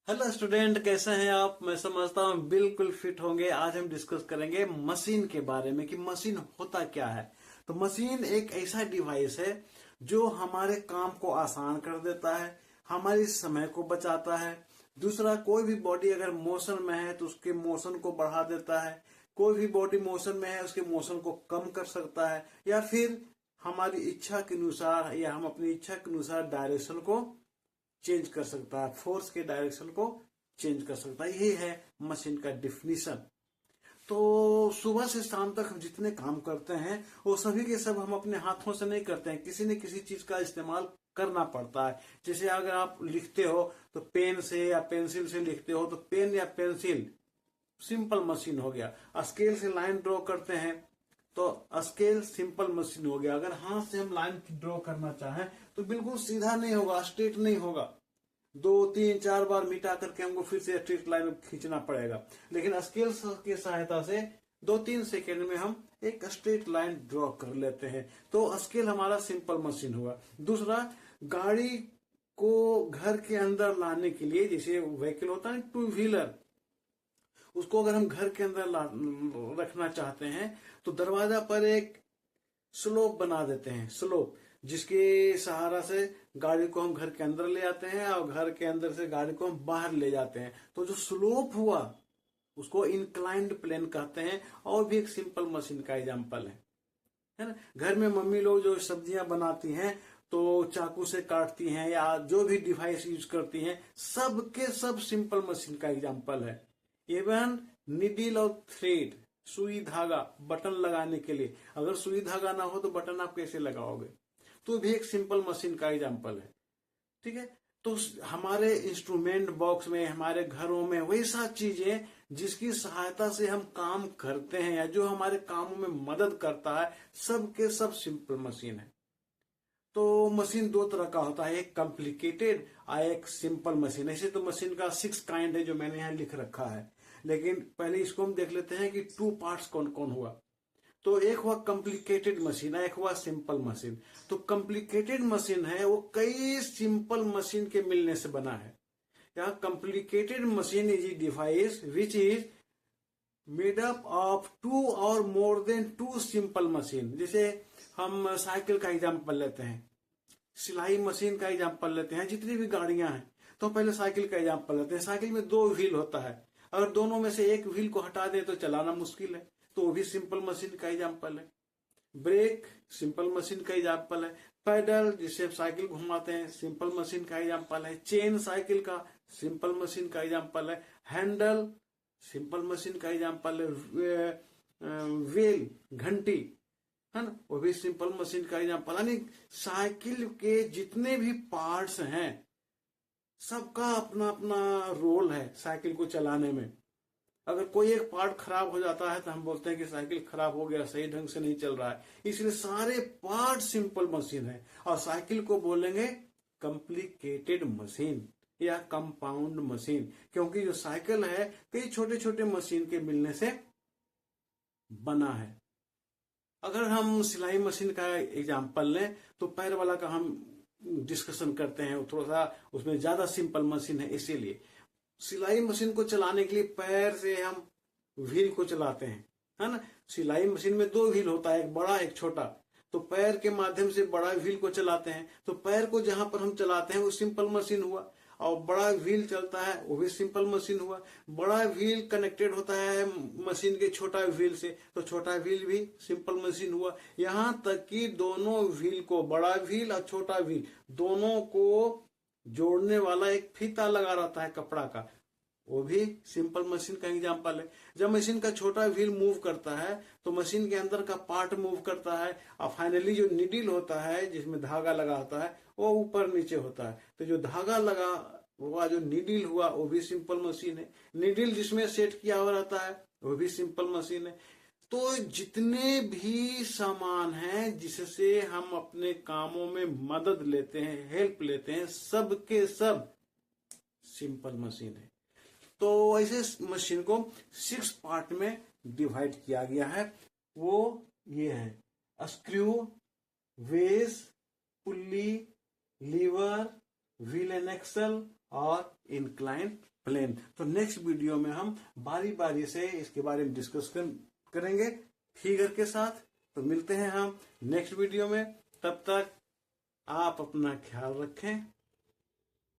Hello student, कैसे हैं आप? मैं समझता हूँ बिल्कुल फिट होंगे। आज हम डिस्कस करेंगे मशीन के बारे में कि मशीन होता क्या है। तो मशीन एक ऐसा डिवाइस है जो हमारे काम को आसान कर देता है, हमारे समय को बचाता है। दूसरा, कोई भी बॉडी अगर मोशन में है तो उसके मोशन को बढ़ा देता है। कोई भी बॉडी मोशन में है उसके मोशन को कम कर सकता है, या फिर हमारी इच्छा के अनुसार या हम अपनी इच्छा के अनुसार डायरेक्शन को चेंज कर सकता है, फोर्स के डायरेक्शन को चेंज कर सकता है। यही है मशीन का डिफिनीशन। तो सुबह से शाम तक हम जितने काम करते हैं वो सभी के सब हम अपने हाथों से नहीं करते हैं, किसी न किसी चीज का इस्तेमाल करना पड़ता है। जैसे अगर आप लिखते हो तो पेन से या पेंसिल से लिखते हो, तो पेन या पेंसिल सिंपल मशीन हो गया। स्केल से लाइन ड्रॉ करते हैं तो स्केल सिंपल मशीन हो गया। अगर हाथ से हम लाइन ड्रॉ करना चाहें तो बिल्कुल सीधा नहीं होगा, स्ट्रेट नहीं होगा, 2 3 4 बार मिटा करके हमको फिर से स्ट्रेट लाइन खींचना पड़ेगा। लेकिन स्केल की सहायता से 2 3 सेकेंड में हम एक स्ट्रेट लाइन ड्रॉ कर लेते हैं। तो स्केल हमारा सिंपल मशीन हुआ। दूसरा, गाड़ी को घर के अंदर लाने के लिए, जैसे व्हीकल होता है 2 व्हीलर, उसको अगर हम घर के अंदर रखना चाहते हैं तो दरवाजा पर एक स्लोप बना देते हैं, स्लोप, जिसके सहारा से गाड़ी को हम घर के अंदर ले आते हैं और घर के अंदर से गाड़ी को हम बाहर ले जाते हैं। तो जो स्लोप हुआ उसको इंक्लाइंड प्लेन कहते हैं, और भी एक सिंपल मशीन का एग्जाम्पल है ना। घर में मम्मी लोग जो सब्जियां बनाती हैं तो चाकू से काटती हैं या जो भी डिवाइस यूज करती हैं, सब के सब सिंपल मशीन का एग्जाम्पल है। इवन निडिल और थ्रेड, सुई धागा, बटन लगाने के लिए, अगर सुई धागा ना हो तो बटन आप कैसे लगाओगे? तो भी एक सिंपल मशीन का एग्जाम्पल है। ठीक है। तो हमारे इंस्ट्रूमेंट बॉक्स में, हमारे घरों में वैसा चीजें जिसकी सहायता से हम काम करते हैं या जो हमारे कामों में मदद करता है, सब के सब सिंपल मशीन है। तो मशीन दो तरह का होता है, एक कॉम्प्लिकेटेड और एक सिंपल मशीन। ऐसे तो मशीन का 6 काइंड है जो मैंने यहाँ लिख रखा है, लेकिन पहले इसको हम देख लेते हैं कि 2 पार्ट्स कौन कौन हुआ। तो एक हुआ कॉम्प्लिकेटेड मशीन, एक हुआ सिंपल मशीन। तो कॉम्प्लिकेटेड मशीन है वो कई सिंपल मशीन के मिलने से बना है। यहाँ complicated machine is a device which is made up of 2 और मोर देन 2 सिंपल मशीन। जैसे हम साइकिल का एग्जाम्पल लेते हैं, सिलाई मशीन का एग्जाम्पल लेते हैं, जितनी भी गाड़ियां हैं। तो पहले साइकिल का एग्जाम्पल लेते हैं। साइकिल में 2 व्हील होता है, अगर दोनों में से एक व्हील को हटा दे तो चलाना मुश्किल है, तो वो भी सिंपल मशीन का एग्जाम्पल है। ब्रेक सिंपल मशीन का एग्जाम्पल है। पैडल जिससे साइकिल घुमाते हैं, सिंपल मशीन का एग्जाम्पल है। चेन साइकिल का सिंपल मशीन का एग्जाम्पल है। हैंडल सिंपल मशीन का एग्जाम्पल है। व्हील, घंटी, है ना, वो भी सिंपल मशीन का एग्जाम्पल। यानी साइकिल के जितने भी पार्ट्स हैं सबका अपना अपना रोल है साइकिल को चलाने में। अगर कोई एक पार्ट खराब हो जाता है तो हम बोलते हैं कि साइकिल खराब हो गया, सही ढंग से नहीं चल रहा है। इसलिए सारे पार्ट सिंपल मशीन है, और साइकिल को बोलेंगे कॉम्प्लिकेटेड मशीन या कंपाउंड मशीन, क्योंकि जो साइकिल है कई छोटे छोटे मशीन के मिलने से बना है। अगर हम सिलाई मशीन का एग्जाम्पल लें तो पैर वाला का हम डिस्कशन करते हैं, थोड़ा सा उसमें ज्यादा सिंपल मशीन है। इसीलिए सिलाई मशीन को चलाने के लिए पैर से हम व्हील को चलाते हैं, है ना। सिलाई मशीन में 2 व्हील होता है, एक बड़ा एक छोटा। तो पैर के माध्यम से बड़ा व्हील को चलाते हैं। तो पैर को जहां पर हम चलाते हैं वो सिंपल मशीन हुआ, और बड़ा व्हील चलता है वो भी सिंपल मशीन हुआ। बड़ा व्हील कनेक्टेड होता है मशीन के छोटा व्हील से, तो छोटा व्हील भी सिंपल मशीन हुआ। यहां तक कि दोनों व्हील को, बड़ा व्हील और छोटा व्हील, दोनों को जोड़ने वाला एक फीता लगा रहता है कपड़ा का, वो भी सिंपल मशीन का एग्जाम्पल है। जब मशीन का छोटा व्हील मूव करता है तो मशीन के अंदर का पार्ट मूव करता है, और फाइनली जो निडिल होता है जिसमें धागा लगा होता है वो ऊपर नीचे होता है। तो जो धागा लगा हुआ जो निडिल हुआ वो भी सिंपल मशीन है। निडिल जिसमें सेट किया हुआ रहता है वो भी सिंपल मशीन है। तो जितने भी सामान हैं जिससे हम अपने कामों में मदद लेते हैं, हेल्प लेते हैं, सब के सब सिंपल मशीन है। तो ऐसे मशीन को 6 पार्ट में डिवाइड किया गया है। वो ये है screw, wedge, pulley, lever, wheel and axle और इंक्लाइन प्लेन। तो नेक्स्ट वीडियो में हम बारी बारी से इसके बारे में डिस्कस करेंगे फिगर के साथ। तो मिलते हैं हम नेक्स्ट वीडियो में, तब तक आप अपना ख्याल रखें।